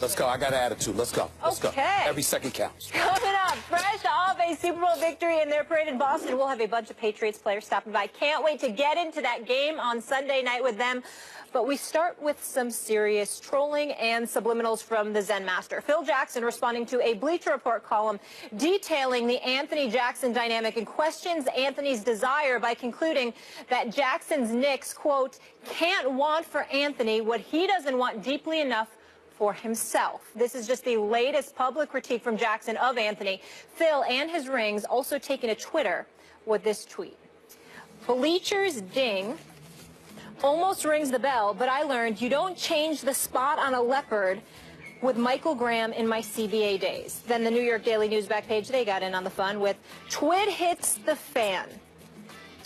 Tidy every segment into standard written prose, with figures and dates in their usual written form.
Let's go. I got an attitude. Let's go. Let's go. Every second counts. Coming up, fresh off a Super Bowl victory in their parade in Boston, we'll have a bunch of Patriots players stopping by. Can't wait to get into that game on Sunday night with them. But we start with some serious trolling and subliminals from the Zen Master. Phil Jackson responding to a Bleacher Report column detailing the Anthony Jackson dynamic and questions Anthony's desire by concluding that Jackson's Knicks, quote, can't want for Anthony what he doesn't want deeply enough for himself. This is just the latest public critique from Jackson of Anthony. Phil and his rings also taking to Twitter with this tweet. Bleachers ding. Almost rings the bell, but I learned you don't change the spot on a leopard with Michael Graham in my CBA days. Then the New York Daily News back page, they got in on the fun with Twid hits the fan.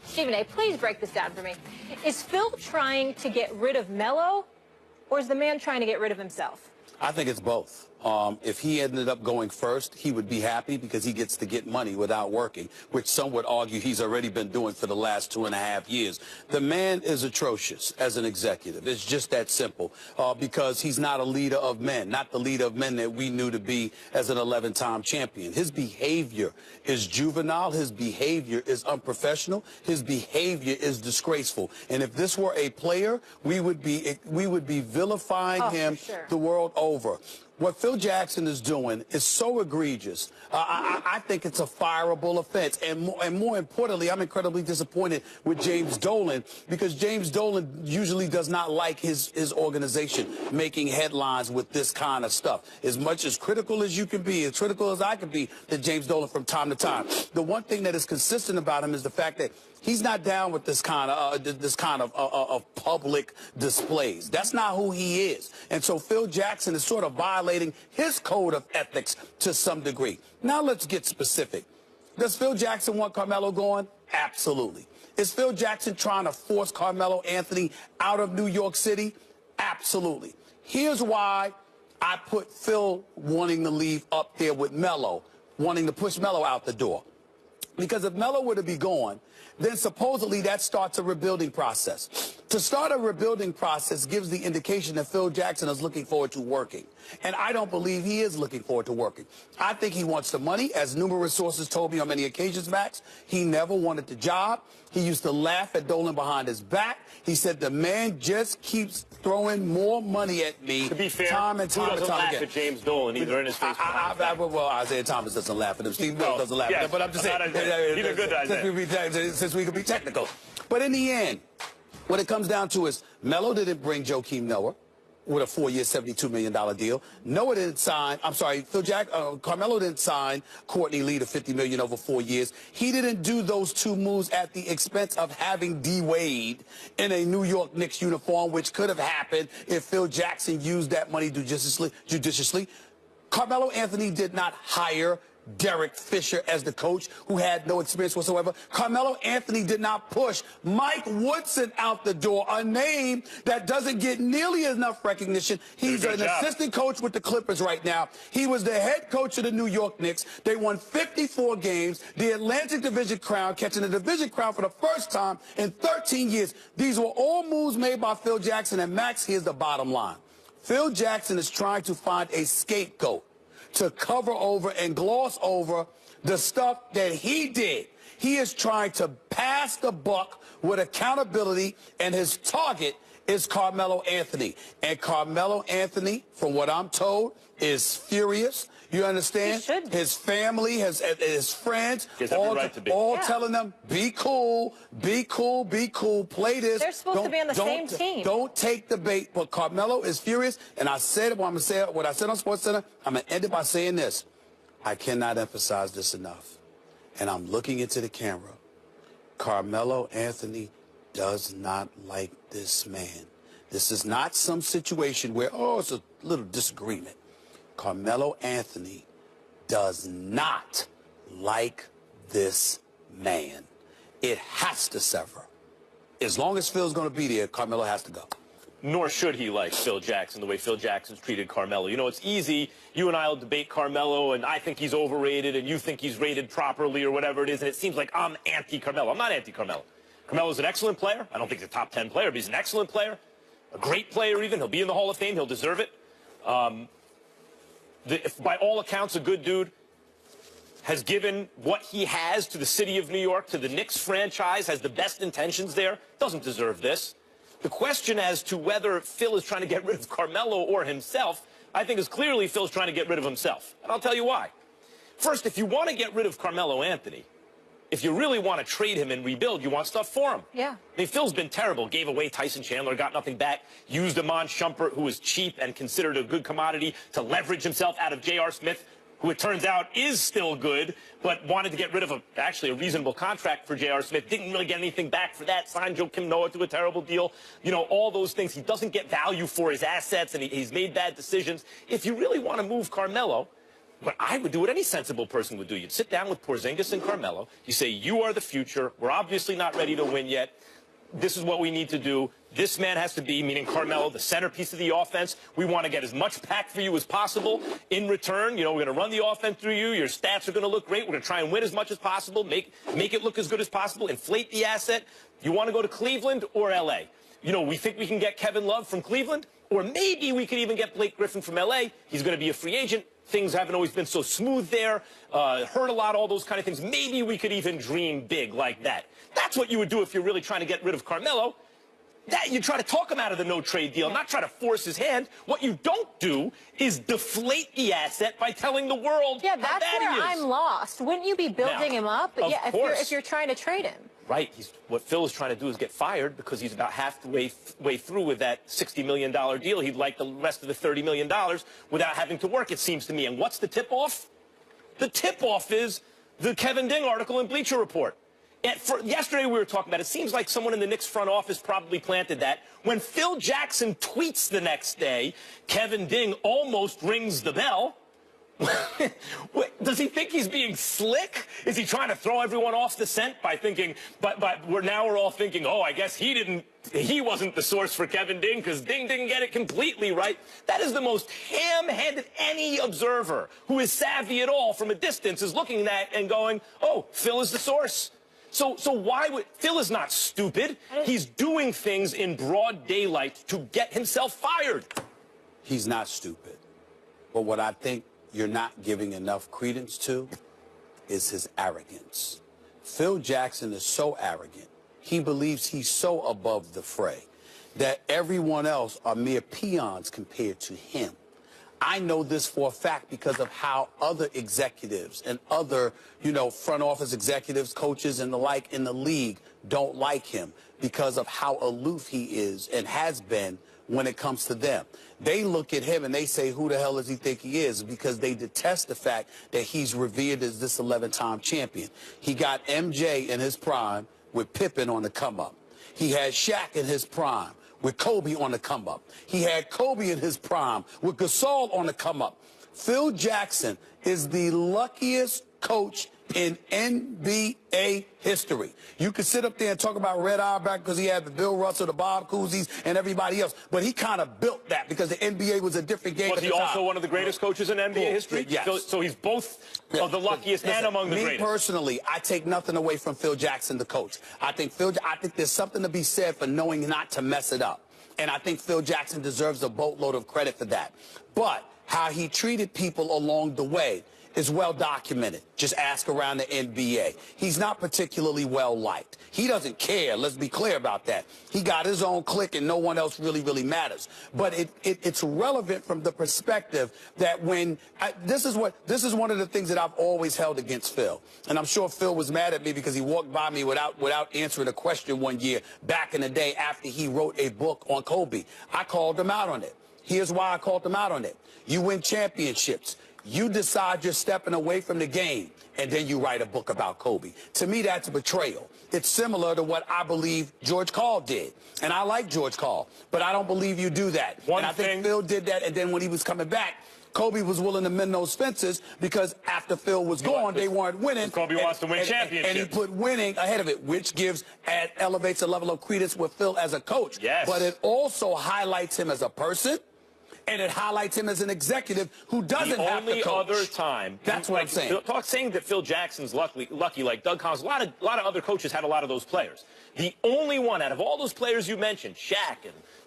Stephen A., please break this down for me. Is Phil trying to get rid of Melo, or is the man trying to get rid of himself? I think it's both. If he ended up going first, he would be happy because he gets to get money without working, which some would argue he's already been doing for the last 2.5 years. The man is atrocious as an executive. It's just that simple because he's not a leader of men, not the leader of men that we knew to be as an 11-time champion. His behavior is juvenile. His behavior is unprofessional. His behavior is disgraceful. And if this were a player, we would be vilifying him the world over. What Phil Jackson is doing is so egregious. I think it's a fireable offense. And more importantly, I'm incredibly disappointed with James Dolan because James Dolan usually does not like his organization making headlines with this kind of stuff. As much as critical as you can be, as critical as I can be to James Dolan from time to time, the one thing that is consistent about him is the fact that he's not down with this kind of public displays. That's not who he is. And so Phil Jackson is sort of violating his code of ethics to some degree. Now let's get specific. Does Phil Jackson want Carmelo gone? Absolutely. Is Phil Jackson trying to force Carmelo Anthony out of New York City? Absolutely. Here's why I put Phil wanting to leave up there with Melo, wanting to push Melo out the door. Because if Melo were to be gone, then supposedly that starts a rebuilding process. To start a rebuilding process gives the indication that Phil Jackson is looking forward to working. And I don't believe he is looking forward to working. I think he wants the money. As numerous sources told me on many occasions, Max, he never wanted the job. He used to laugh at Dolan behind his back. He said, the man just keeps throwing more money at me. To be fair, time and time who doesn't laugh at James Dolan either in his face? Well, Isaiah Thomas doesn't laugh at him. Steve Mills doesn't laugh at him. But I'm just saying. He's a good Isaiah. Since we could be technical. But in the end, what it comes down to is Melo didn't bring Joakim Noah with a 4-year, $72 million deal. Noah didn't sign, Carmelo didn't sign Courtney Lee to $50 million over 4 years. He didn't do those two moves at the expense of having D. Wade in a New York Knicks uniform, which could have happened if Phil Jackson used that money judiciously. Carmelo Anthony did not hire Derek Fisher as the coach, who had no experience whatsoever. Carmelo Anthony did not push Mike Woodson out the door, a name that doesn't get nearly enough recognition. He's an assistant coach with the Clippers right now. He was the head coach of the New York Knicks. They won 54 games, the Atlantic Division crown, catching the division crown for the first time in 13 years. These were all moves made by Phil Jackson. And Max, here's the bottom line. Phil Jackson is trying to find a scapegoat to cover over and gloss over the stuff that he did. He is trying to pass the buck with accountability, and his target is Carmelo Anthony. And Carmelo Anthony, from what I'm told, is furious. You understand? His family, his friends, all telling them, be cool, be cool, be cool, play this. They're supposed to be on the same team. Don't take the bait. But Carmelo is furious, and I said it, what I said on SportsCenter, I'm going to end it by saying this. I cannot emphasize this enough. And I'm looking into the camera. Carmelo Anthony does not like this man. This is not some situation where, it's a little disagreement. Carmelo Anthony does not like this man. It has to sever. As long as Phil's going to be there, Carmelo has to go. Nor should he like Phil Jackson the way Phil Jackson's treated Carmelo. You know, it's easy. You and I will debate Carmelo, and I think he's overrated, and you think he's rated properly or whatever it is, and it seems like I'm anti-Carmelo. I'm not anti-Carmelo. Carmelo's an excellent player. I don't think he's a top 10 player, but he's an excellent player. A great player even. He'll be in the Hall of Fame. He'll deserve it. by all accounts, a good dude, has given what he has to the city of New York, to the Knicks franchise, has the best intentions there, doesn't deserve this. The question as to whether Phil is trying to get rid of Carmelo or himself, I think is clearly Phil's trying to get rid of himself. And I'll tell you why. First, if you want to get rid of Carmelo Anthony, if you really want to trade him and rebuild, you want stuff for him. Yeah. I mean, Phil's been terrible. Gave away Tyson Chandler, got nothing back. Used Iman Shumpert, who was cheap and considered a good commodity, to leverage himself out of J.R. Smith, who it turns out is still good, but wanted to get rid of actually a reasonable contract for J.R. Smith. Didn't really get anything back for that. Signed Joakim Noah to a terrible deal. You know, all those things. He doesn't get value for his assets, and he's made bad decisions. If you really want to move Carmelo, what I would do, what any sensible person would do, you'd sit down with Porzingis and Carmelo. You say, you are the future. We're obviously not ready to win yet. This is what we need to do. This man has to be, meaning Carmelo, the centerpiece of the offense. We want to get as much back for you as possible. In return, you know, we're going to run the offense through you. Your stats are going to look great. We're going to try and win as much as possible, make it look as good as possible, inflate the asset. You want to go to Cleveland or L.A.? You know, we think we can get Kevin Love from Cleveland, or maybe we could even get Blake Griffin from L.A. He's going to be a free agent. Things haven't always been so smooth there. Hurt a lot, all those kind of things. Maybe we could even dream big like that. That's what you would do if you're really trying to get rid of Carmelo. That you try to talk him out of the no-trade deal, not try to force his hand. What you don't do is deflate the asset by telling the world how that's bad where he is. I'm lost. Wouldn't you be building him up? Of course. If you're trying to trade him. Right. What Phil is trying to do is get fired because he's about halfway through with that $60 million deal. He'd like the rest of the $30 million without having to work, it seems to me. And what's the tip-off? The tip-off is the Kevin Ding article in Bleacher Report. Yesterday we were talking about it. Seems like someone in the Knicks front office probably planted that. When Phil Jackson tweets the next day, Kevin Ding almost rings the bell. Does he think he's being slick? Is he trying to throw everyone off the scent by thinking, but we're all thinking, oh, I guess he wasn't the source for Kevin Ding because Ding didn't get it completely right. That is the most ham-handed. Any observer who is savvy at all from a distance is looking at that and going, oh, Phil is the source. So why would Phil is not stupid. He's doing things in broad daylight to get himself fired. He's not stupid. But what I think you're not giving enough credence to is his arrogance. Phil Jackson is so arrogant. He believes he's so above the fray that everyone else are mere peons compared to him. I know this for a fact because of how other executives and other, front office executives, coaches, and the like in the league don't like him because of how aloof he is and has been when it comes to them. They look at him and they say, who the hell does he think he is? Because they detest the fact that he's revered as this 11-time champion. He got MJ in his prime with Pippen on the come-up. He had Shaq in his prime with Kobe on the come-up. He had Kobe in his prime with Gasol on the come-up. Phil Jackson is the luckiest coach in NBA history. You could sit up there and talk about Red Auerbach because he had the Bill Russell, the Bob Cousy's, and everybody else, but he kind of built that because the NBA was a different game. Was he also one of the greatest coaches in NBA history? Yes. So he's both of the luckiest and among the greatest. Me personally, I take nothing away from Phil Jackson, the coach. I think there's something to be said for knowing not to mess it up. And I think Phil Jackson deserves a boatload of credit for that. But how he treated people along the way is well documented. Just ask around the NBA. He's not particularly well liked. He doesn't care. Let's be clear about that. He got his own clique and no one else really matters. But it's relevant from the perspective that this is one of the things that I've always held against Phil. And I'm sure Phil was mad at me because he walked by me without answering a question one year back in the day after he wrote a book on Kobe. I called him out on it. Here's why I called him out on it. You win championships. You decide you're stepping away from the game, and then you write a book about Kobe. To me, that's a betrayal. It's similar to what I believe George Karl did. And I like George Karl, but I don't believe you do that. I think Phil did that, and then when he was coming back, Kobe was willing to mend those fences because after Phil was gone, they weren't winning. Kobe wants to win championships. And he put winning ahead of it, which elevates a level of credence with Phil as a coach. Yes. But it also highlights him as a person. And it highlights him as an executive who doesn't have to coach. The only other time. That's what I'm saying. Saying that Phil Jackson's lucky like Doug Collins, a lot of other coaches had a lot of those players. The only one out of all those players you mentioned, Shaq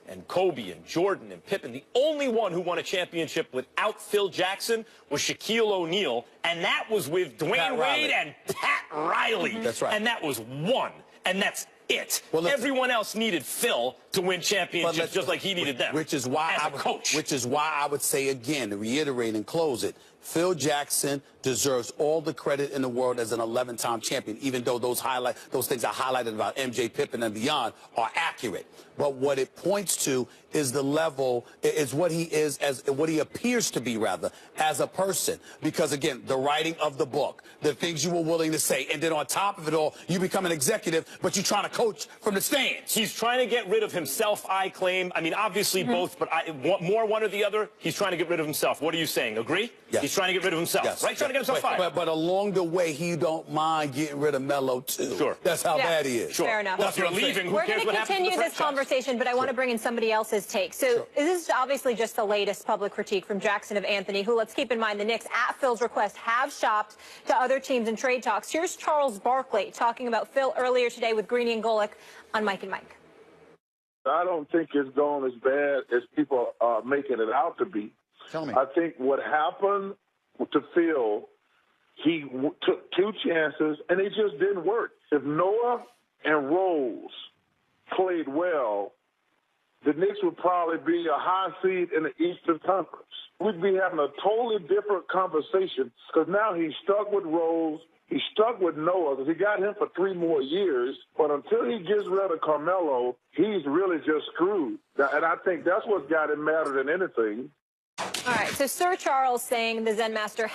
and Kobe and Jordan and Pippen. The only one who won a championship without Phil Jackson was Shaquille O'Neal, and that was with Dwayne Wade and Pat Riley. That's right. And that was one, and that's it. Well, everyone else needed Phil to win championships just like he needed them. Which is why I would say again, to reiterate and close it, Phil Jackson deserves all the credit in the world as an 11-time champion, even though those things I highlighted about MJ, Pippen, and beyond are accurate. But what it points to is the level, is what he is, as what he appears to be, rather, as a person. Because, again, the writing of the book, the things you were willing to say, and then on top of it all, you become an executive, but you're trying to coach from the stands. He's trying to get rid of himself, I claim. I mean, obviously both, but more one or the other. He's trying to get rid of himself. What are you saying? Agree? Yes. He's trying to get rid of himself, right? Trying to get himself fired. But along the way, he don't mind getting rid of Melo, too. Sure. That's how bad he is. Sure. Fair enough. Well, if you're leaving, We're going to continue this conversation, but I want to bring in somebody else's take. So this is obviously just the latest public critique from Jackson of Anthony, who, let's keep in mind, the Knicks, at Phil's request, have shopped to other teams in trade talks. Here's Charles Barkley talking about Phil earlier today with Greeny and Golick on Mike and Mike. I don't think it's gone as bad as people are making it out to be. Tell me. I think what happened to Phil, he took two chances, and it just didn't work. If Noah and Rose played well, the Knicks would probably be a high seed in the Eastern Conference. We'd be having a totally different conversation because now he's stuck with Rose. He's stuck with Noah because he got him for 3 more years. But until he gets rid of Carmelo, he's really just screwed. And I think that's what's got him madder than anything. All right, so Sir Charles saying the Zen Master has